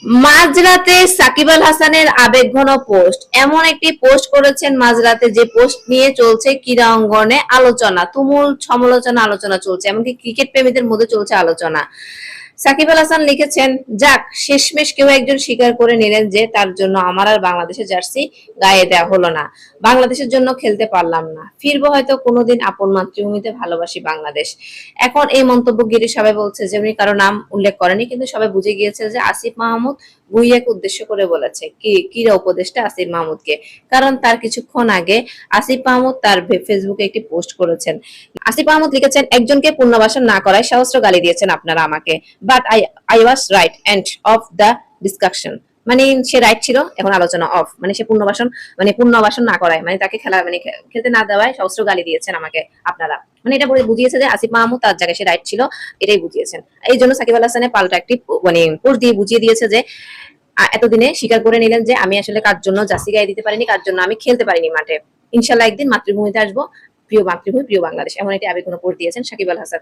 মাঝরাতে সাকিব আল হাসানের আবেগঘন পোস্ট, এমন একটি পোস্ট করেছেন মাঝরাতে যে পোস্ট নিয়ে চলছে ক্রীড়া অঙ্গনে আলোচনা, তুমুল সমালোচনা, আলোচনা চলছে, এমনকি ক্রিকেট প্রেমীদের মধ্যে চলছে আলোচনা। সাকিব আল হাসান লিখেছেন, যাক শেষমেশ কেউ একজন স্বীকার করে নিলেন যে তার জন্য আমার আর বাংলাদেশের জার্সি গায়ে দেওয়া হলো না, বাংলাদেশের জন্য খেলতে পারলাম না, ফিরবো হয়তো কোনোদিন আপন মাতৃভূমিতে, ভালোবাসি বাংলাদেশ। এখন এই মন্তব্য গিরি সবাই বলছে যে উনি কারো নাম উল্লেখ করেনি, কিন্তু সবাই বুঝে গিয়েছে যে আসিফ মাহমুদ ভুঁইয়াকে উদ্দেশ্য করে বলেছে, কি ক্রীড়া উপদেষ্টা আসিফ মাহমুদকে। কারণ তার কিছুক্ষণ আগে আসিফ মাহমুদ তার ফেসবুকে একটি পোস্ট করেছেন। আসিফ মাহমুদ লিখেছেন, একজনকে পুনর্বাসন না করায় সহস্র গালি দিয়েছেন আপনারা আমাকে, but I was right end of the discussion. মানে সে রাইট ছিল, এখন আলোচনা অফ, মানে সে পুনর্বাসন, মানে পুনর্বাসন না করায়, মানে তাকে খেলা, মানে খেলতে না দেওয়ায় সহস্র গালি দিয়েছেন আমাকে আপনারা। মানে এটা বুঝিয়েছে যে আসিফ মাহমুদ তার জায়গায় সে রাইট ছিল, এটাই বুঝিয়েছেন। এই জন্য সাকিব আল হাসানের পাল্টা একটি মানে পোস্ট দিয়ে বুঝিয়ে দিয়েছে যে এতদিনে স্বীকার করে নিলেন যে আমি আসলে কার জন্য জার্সি গায়ে দিতে পারিনি, কার জন্য আমি খেলতে পারিনি মাঠে। ইনশাল্লাহ একদিন মাতৃভূমিতে আসবো, প্রিয় মাতৃভূমি, প্রিয় বাংলাদেশ, এমন একটি আবেগঘন পোস্ট দিয়েছেন সাকিব আল হাসান।